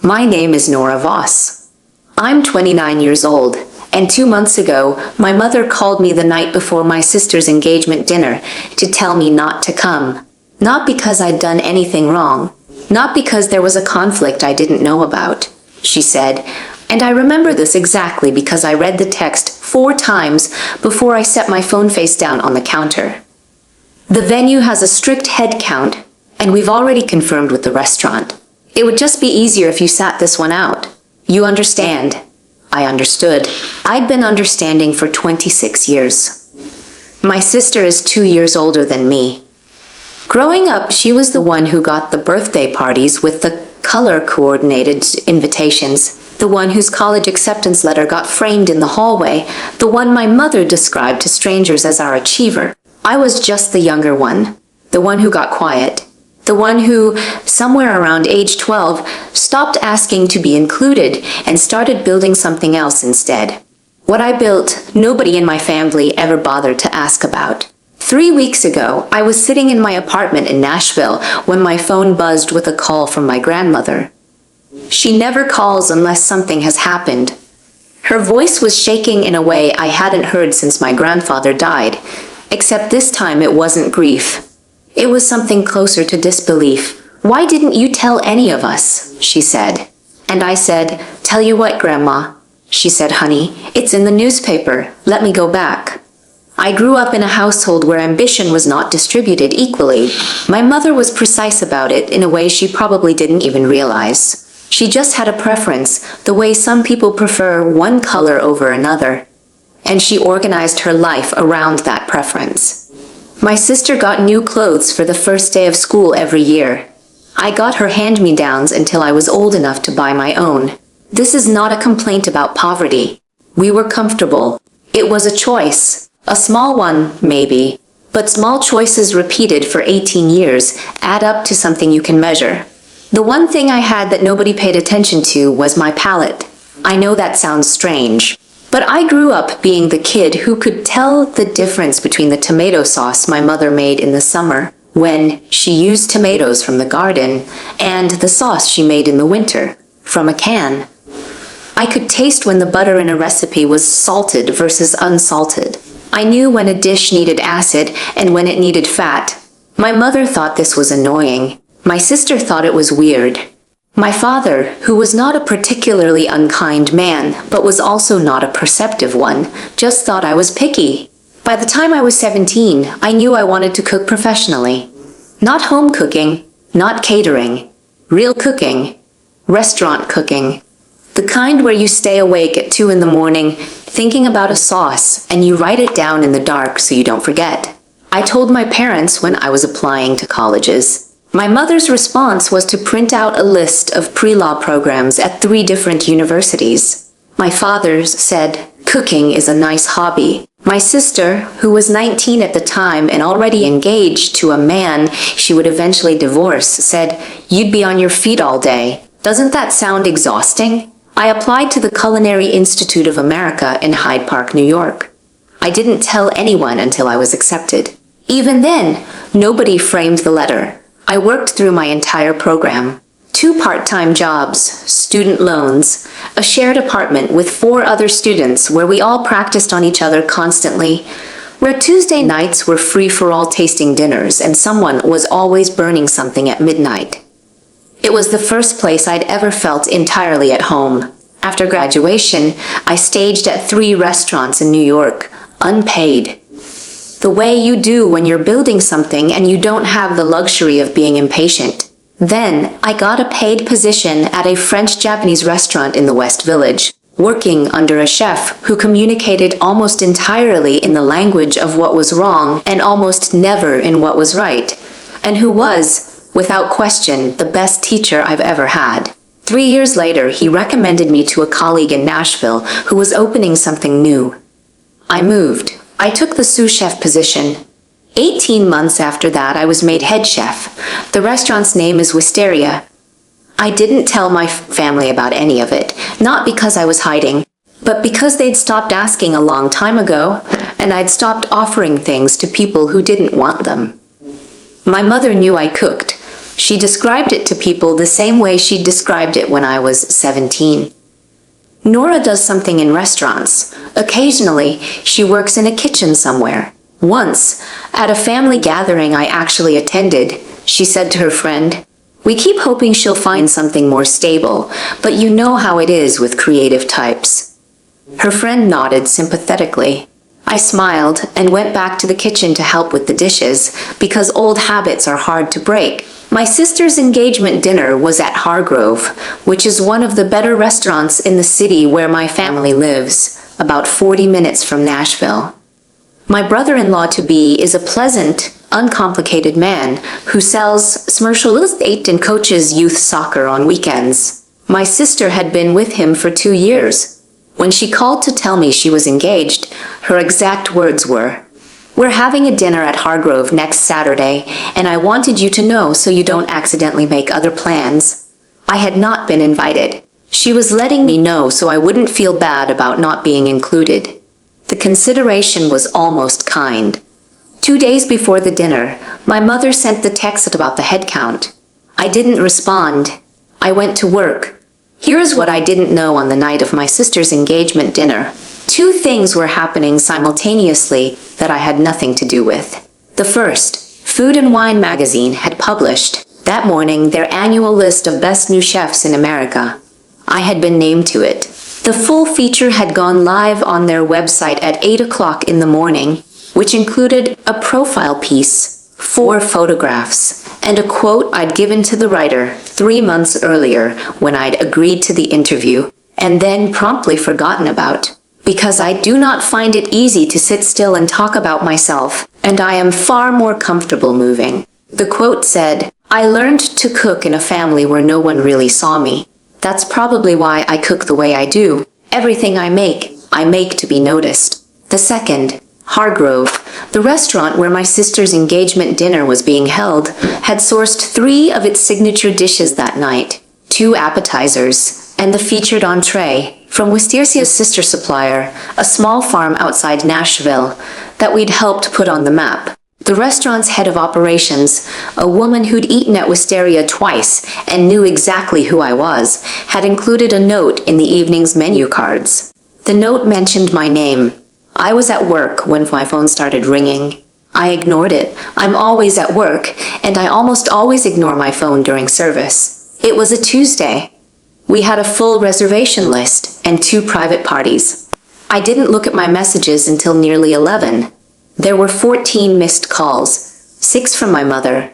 My name is Nora Voss. I'm 29 years old, and 2 months ago, my mother called me the night before my sister's engagement dinner to tell me not to come. Not because I'd done anything wrong, not because there was a conflict I didn't know about, she said, and I remember this exactly because I read the text 4 times before I set my phone face down on the counter. The venue has a strict head count, and we've already confirmed with the restaurant. It would just be easier if you sat this one out. You understand? I understood. I'd been understanding for 26 years. My sister is 2 years older than me. Growing up, she was the one who got the birthday parties with the color-coordinated invitations, the one whose college acceptance letter got framed in the hallway, the one my mother described to strangers as our achiever. I was just the younger one, the one who got quiet, the one who, somewhere around age 12, stopped asking to be included and started building something else instead. What I built, nobody in my family ever bothered to ask about. 3 weeks ago, I was sitting in my apartment in Nashville when my phone buzzed with a call from my grandmother. She never calls unless something has happened. Her voice was shaking in a way I hadn't heard since my grandfather died, except this time it wasn't grief. It was something closer to disbelief. "Why didn't you tell any of us?" she said. And I said, "Tell you what, Grandma." She said, "Honey, it's in the newspaper. Let me go back." I grew up in a household where ambition was not distributed equally. My mother was precise about it in a way she probably didn't even realize. She just had a preference, the way some people prefer one color over another. And she organized her life around that preference. My sister got new clothes for the first day of school every year. I got her hand-me-downs until I was old enough to buy my own. This is not a complaint about poverty. We were comfortable. It was a choice. A small one, maybe. But small choices repeated for 18 years add up to something you can measure. The one thing I had that nobody paid attention to was my palate. I know that sounds strange, but I grew up being the kid who could tell the difference between the tomato sauce my mother made in the summer, when she used tomatoes from the garden, and the sauce she made in the winter, from a can. I could taste when the butter in a recipe was salted versus unsalted. I knew when a dish needed acid and when it needed fat. My mother thought this was annoying. My sister thought it was weird. My father, who was not a particularly unkind man, but was also not a perceptive one, just thought I was picky. By the time I was 17, I knew I wanted to cook professionally. Not home cooking, not catering. Real cooking. Restaurant cooking. The kind where you stay awake at 2 in the morning, thinking about a sauce, and you write it down in the dark so you don't forget. I told my parents when I was applying to colleges. My mother's response was to print out a list of pre-law programs at 3 different universities. My father's said, "Cooking is a nice hobby." My sister, who was 19 at the time and already engaged to a man she would eventually divorce, said, "You'd be on your feet all day. Doesn't that sound exhausting?" I applied to the Culinary Institute of America in Hyde Park, New York. I didn't tell anyone until I was accepted. Even then, nobody framed the letter. I worked through my entire program. 2 part-time jobs, student loans, a shared apartment with 4 other students where we all practiced on each other constantly, where Tuesday nights were free-for-all tasting dinners and someone was always burning something at midnight. It was the first place I'd ever felt entirely at home. After graduation, I staged at 3 restaurants in New York, unpaid. The way you do when you're building something and you don't have the luxury of being impatient. Then, I got a paid position at a French-Japanese restaurant in the West Village, working under a chef who communicated almost entirely in the language of what was wrong and almost never in what was right, and who was, without question, the best teacher I've ever had. 3 years later, he recommended me to a colleague in Nashville who was opening something new. I moved. I took the sous chef position. 18 months after that, I was made head chef. The restaurant's name is Wisteria. I didn't tell my family about any of it, not because I was hiding, but because they'd stopped asking a long time ago, and I'd stopped offering things to people who didn't want them. My mother knew I cooked, She described it to people the same way she described it when I was 17. Nora does something in restaurants. Occasionally, she works in a kitchen somewhere. Once, at a family gathering I actually attended, she said to her friend, "We keep hoping she'll find something more stable, but you know how it is with creative types." Her friend nodded sympathetically. I smiled and went back to the kitchen to help with the dishes, because old habits are hard to break. My sister's engagement dinner was at Hargrove, which is one of the better restaurants in the city where my family lives, about 40 minutes from Nashville. My brother-in-law-to-be is a pleasant, uncomplicated man who sells commercial real estate and coaches youth soccer on weekends. My sister had been with him for 2 years. When she called to tell me she was engaged, her exact words were, "We're having a dinner at Hargrove next Saturday, and I wanted you to know so you don't accidentally make other plans." I had not been invited. She was letting me know so I wouldn't feel bad about not being included. The consideration was almost kind. 2 days before the dinner, my mother sent the text about the headcount. I didn't respond. I went to work. Here's what I didn't know on the night of my sister's engagement dinner. 2 things were happening simultaneously that I had nothing to do with. The first, Food and Wine magazine had published, that morning, their annual list of best new chefs in America. I had been named to it. The full feature had gone live on their website at 8 o'clock in the morning, which included a profile piece, 4 photographs, and a quote I'd given to the writer 3 months earlier when I'd agreed to the interview, and then promptly forgotten about. Because I do not find it easy to sit still and talk about myself, and I am far more comfortable moving. The quote said, "I learned to cook in a family where no one really saw me. That's probably why I cook the way I do. Everything I make to be noticed." The second, Hargrove, the restaurant where my sister's engagement dinner was being held, had sourced 3 of its signature dishes that night, 2 appetizers, and the featured entree, from Wistercia's sister supplier, a small farm outside Nashville, that we'd helped put on the map. The restaurant's head of operations, a woman who'd eaten at Wisteria twice and knew exactly who I was, had included a note in the evening's menu cards. The note mentioned my name. I was at work when my phone started ringing. I ignored it. I'm always at work, and I almost always ignore my phone during service. It was a Tuesday. We had a full reservation list and 2 private parties. I didn't look at my messages until nearly 11. There were 14 missed calls, 6 from my mother,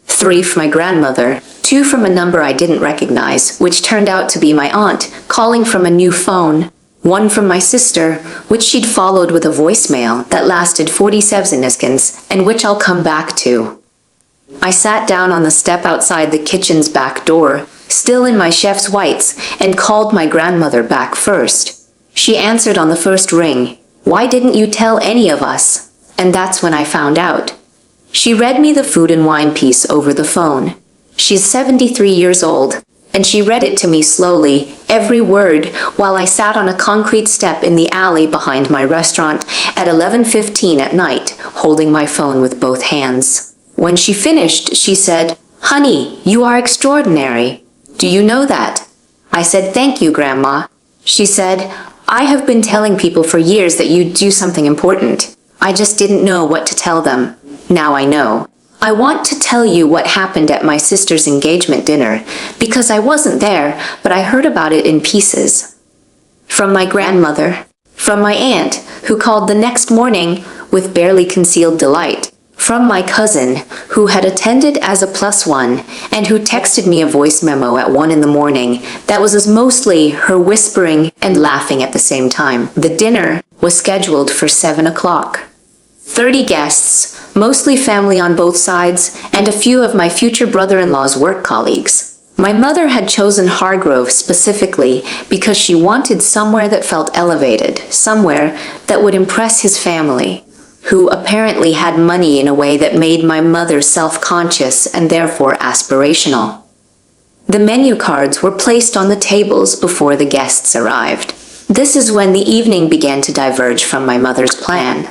3 from my grandmother, 2 from a number I didn't recognize, which turned out to be my aunt, calling from a new phone, 1 from my sister, which she'd followed with a voicemail that lasted 47 seconds, and which I'll come back to. I sat down on the step outside the kitchen's back door, still in my chef's whites, and called my grandmother back first. She answered on the first ring. "Why didn't you tell any of us?" And that's when I found out. She read me the Food and Wine piece over the phone. She's 73 years old, and she read it to me slowly, every word, while I sat on a concrete step in the alley behind my restaurant at 11:15 at night, holding my phone with both hands. When she finished, she said, "Honey, you are extraordinary. Do you know that?" I said, "Thank you, Grandma." She said, "I have been telling people for years that you'd do something important. I just didn't know what to tell them. Now I know. I want to tell you what happened at my sister's engagement dinner, because I wasn't there, but I heard about it in pieces. From my grandmother, from my aunt, who called the next morning with barely concealed delight, from my cousin, who had attended as a +1, and who texted me a voice memo at 1 in the morning that was mostly her whispering and laughing at the same time. The dinner was scheduled for 7 o'clock. 30 guests, mostly family on both sides, and a few of my future brother-in-law's work colleagues. My mother had chosen Hargrove specifically because she wanted somewhere that felt elevated, somewhere that would impress his family, who apparently had money in a way that made my mother self-conscious and therefore aspirational. The menu cards were placed on the tables before the guests arrived. This is when the evening began to diverge from my mother's plan.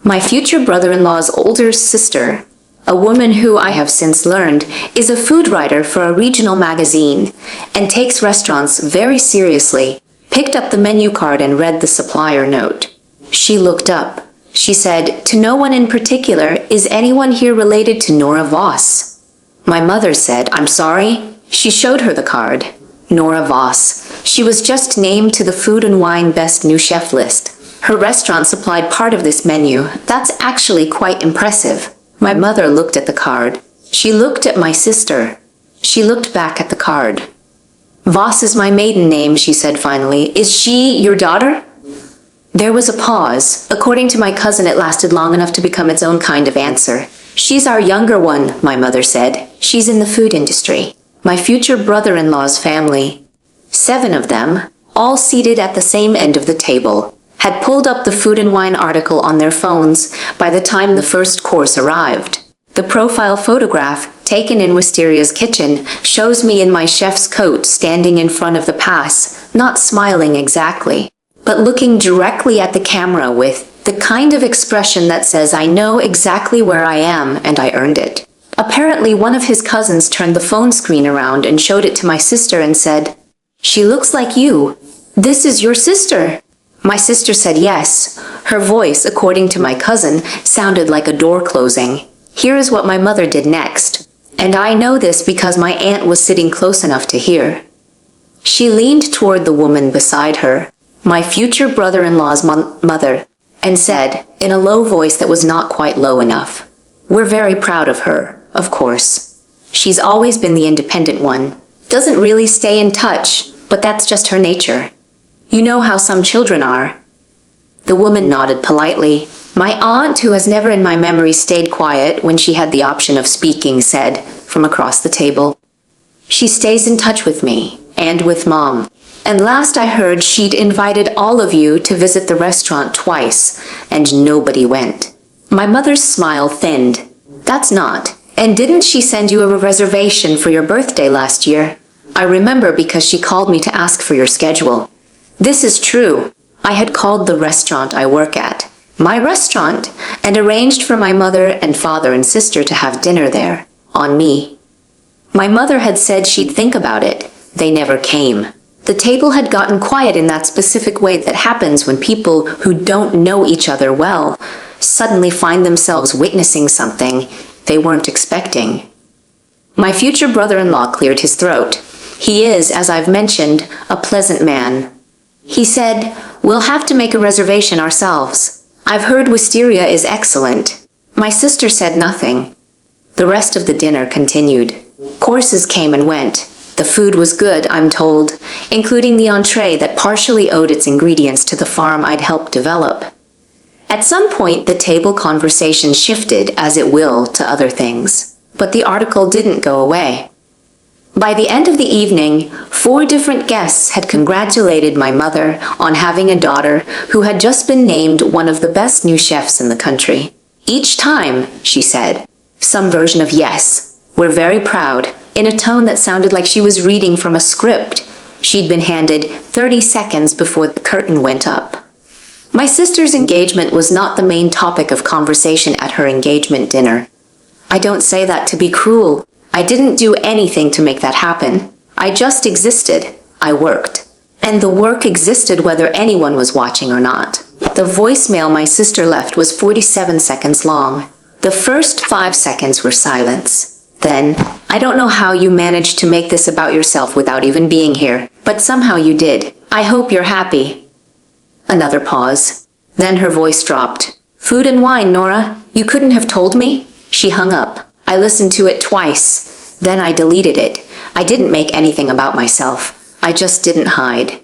My future brother-in-law's older sister, a woman who I have since learned is a food writer for a regional magazine and takes restaurants very seriously, picked up the menu card and read the supplier note. She looked up. She said, "To no one in particular, is anyone here related to Nora Voss?" My mother said, "I'm sorry." She showed her the card. Nora Voss. She was just named to the Food and Wine Best New Chef list. Her restaurant supplied part of this menu. That's actually quite impressive. My mother looked at the card. She looked at my sister. She looked back at the card. "Voss is my maiden name," she said finally. "Is she your daughter?" There was a pause. According to my cousin, it lasted long enough to become its own kind of answer. "She's our younger one," my mother said. "She's in the food industry. My future brother-in-law's family." 7 of them, all seated at the same end of the table, had pulled up the Food and Wine article on their phones by the time the first course arrived. The profile photograph, taken in Wisteria's kitchen, shows me in my chef's coat standing in front of the pass, not smiling exactly, but looking directly at the camera with the kind of expression that says, "I know exactly where I am and I earned it." Apparently, one of his cousins turned the phone screen around and showed it to my sister and said, "She looks like you. This is your sister." My sister said yes. Her voice, according to my cousin, sounded like a door closing. Here is what my mother did next. And I know this because my aunt was sitting close enough to hear. She leaned toward the woman beside her, my future brother-in-law's mother, and said, in a low voice that was not quite low enough, "We're very proud of her, of course. She's always been the independent one. Doesn't really stay in touch, but that's just her nature. You know how some children are." The woman nodded politely. My aunt, who has never in my memory stayed quiet when she had the option of speaking, said, from across the table, "She stays in touch with me, and with Mom. And last I heard, she'd invited all of you to visit the restaurant twice, and nobody went." My mother's smile thinned. "That's not. And didn't she send you a reservation for your birthday last year?" "I remember because she called me to ask for your schedule." "This is true. I had called the restaurant I work at, my restaurant, and arranged for my mother and father and sister to have dinner there, on me. My mother had said she'd think about it. They never came. The table had gotten quiet in that specific way that happens when people who don't know each other well suddenly find themselves witnessing something they weren't expecting. My future brother-in-law cleared his throat. He is, as I've mentioned, a pleasant man. He said, "We'll have to make a reservation ourselves. I've heard Wisteria is excellent." My sister said nothing. The rest of the dinner continued. Courses came and went. The food was good, I'm told, including the entree that partially owed its ingredients to the farm I'd helped develop. At some point, the table conversation shifted, as it will, to other things. But the article didn't go away. By the end of the evening, 4 different guests had congratulated my mother on having a daughter who had just been named one of the best new chefs in the country. Each time, she said, some version of "yes, we're very proud," in a tone that sounded like she was reading from a script she'd been handed 30 seconds before the curtain went up. My sister's engagement was not the main topic of conversation at her engagement dinner. I don't say that to be cruel. I didn't do anything to make that happen. I just existed. I worked. And the work existed whether anyone was watching or not. The voicemail my sister left was 47 seconds long. The first 5 seconds were silence. Then, "I don't know how you managed to make this about yourself without even being here, but somehow you did. I hope you're happy." Another pause. Then her voice dropped. "Food and wine, Nora. You couldn't have told me?" She hung up. I listened to it twice. Then I deleted it. I didn't make anything about myself. I just didn't hide.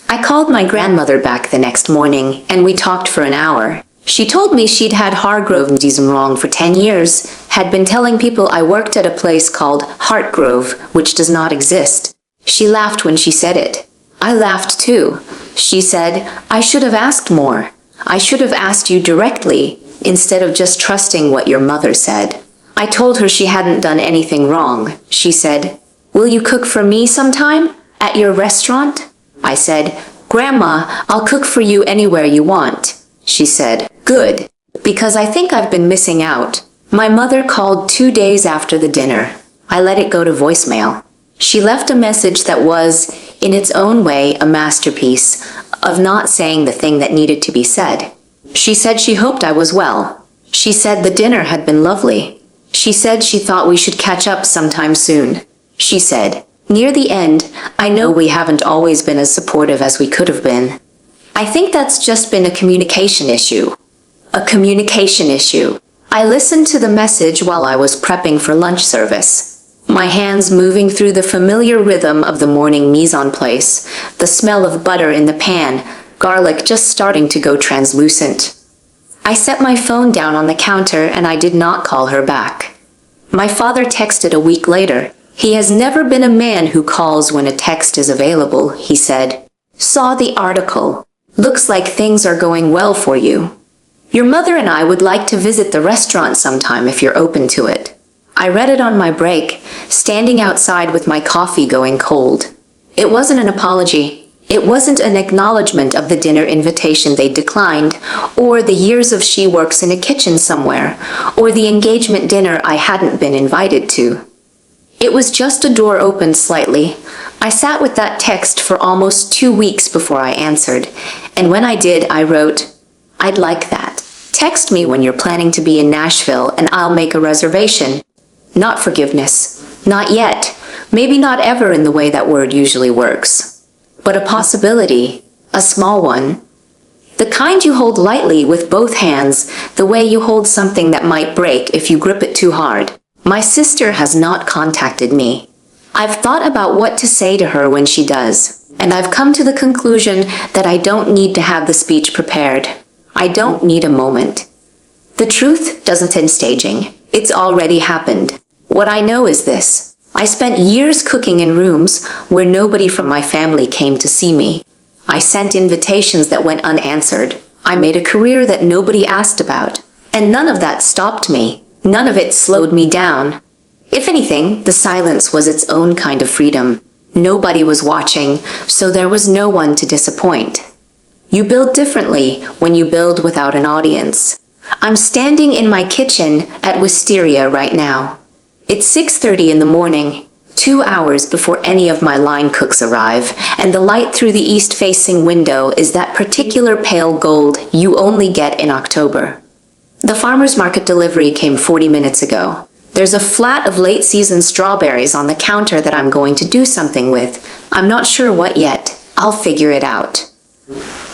I called my grandmother back the next morning, and we talked for an hour. She told me she'd had Hargroveism wrong for 10 years, had been telling people I worked at a place called Hartgrove, which does not exist. She laughed when she said it. I laughed too. She said, "I should have asked more. I should have asked you directly, instead of just trusting what your mother said." I told her she hadn't done anything wrong. She said, "Will you cook for me sometime? At your restaurant?" I said, "Grandma, I'll cook for you anywhere you want." She said, "Good, because I think I've been missing out." My mother called 2 days after the dinner. I let it go to voicemail. She left a message that was, in its own way, a masterpiece of not saying the thing that needed to be said. She said she hoped I was well. She said the dinner had been lovely. She said she thought we should catch up sometime soon. She said, near the end, I know we haven't always been as supportive as we could have been. I think that's just been a communication issue. A communication issue. I listened to the message while I was prepping for lunch service. My hands moving through the familiar rhythm of the morning mise en place, the smell of butter in the pan, garlic just starting to go translucent. I set my phone down on the counter and I did not call her back. My father texted a week later. He has never been a man who calls when a text is available, he said. Saw the article. Looks like things are going well for you. Your mother and I would like to visit the restaurant sometime if you're open to it. I read it on my break, standing outside with my coffee going cold. It wasn't an apology. It wasn't an acknowledgement of the dinner invitation they declined, or the years of she works in a kitchen somewhere, or the engagement dinner I hadn't been invited to. It was just a door opened slightly. I sat with that text for almost 2 weeks before I answered, and when I did, I wrote, I'd like that. Text me when you're planning to be in Nashville and I'll make a reservation. Not forgiveness. Not yet. Maybe not ever in the way that word usually works. But a possibility. A small one. The kind you hold lightly with both hands, the way you hold something that might break if you grip it too hard. My sister has not contacted me. I've thought about what to say to her when she does, and I've come to the conclusion that I don't need to have the speech prepared. I don't need a moment. The truth doesn't end staging. It's already happened. What I know is this. I spent years cooking in rooms where nobody from my family came to see me. I sent invitations that went unanswered. I made a career that nobody asked about. And none of that stopped me. None of it slowed me down. If anything, the silence was its own kind of freedom. Nobody was watching, so there was no one to disappoint. You build differently when you build without an audience. I'm standing in my kitchen at Wisteria right now. It's 6:30 in the morning, 2 hours before any of my line cooks arrive, and the light through the east-facing window is that particular pale gold you only get in October. The farmer's market delivery came 40 minutes ago. There's a flat of late-season strawberries on the counter that I'm going to do something with. I'm not sure what yet. I'll figure it out.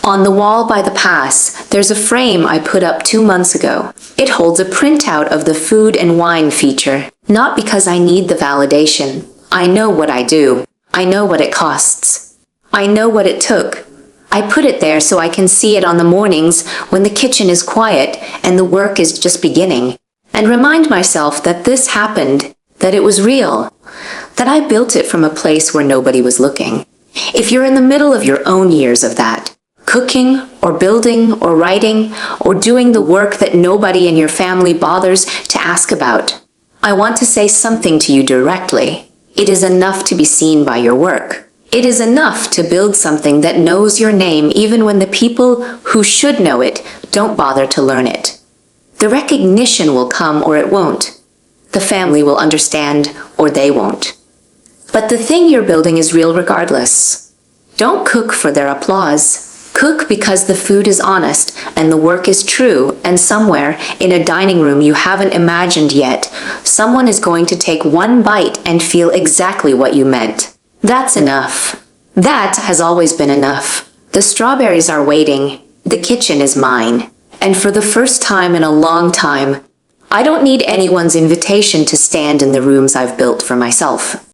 On the wall by the pass, there's a frame I put up 2 months ago. It holds a printout of the food and wine feature, not because I need the validation. I know what I do. I know what it costs. I know what it took. I put it there so I can see it on the mornings when the kitchen is quiet and the work is just beginning, and remind myself that this happened, that it was real, that I built it from a place where nobody was looking. If you're in the middle of your own years of that, cooking or building or writing or doing the work that nobody in your family bothers to ask about, I want to say something to you directly. It is enough to be seen by your work. It is enough to build something that knows your name even when the people who should know it don't bother to learn it. The recognition will come or it won't. The family will understand or they won't. But the thing you're building is real regardless. Don't cook for their applause. Cook because the food is honest and the work is true, and somewhere in a dining room you haven't imagined yet, someone is going to take one bite and feel exactly what you meant. That's enough. That has always been enough. The strawberries are waiting. The kitchen is mine. And for the first time in a long time, I don't need anyone's invitation to stand in the rooms I've built for myself.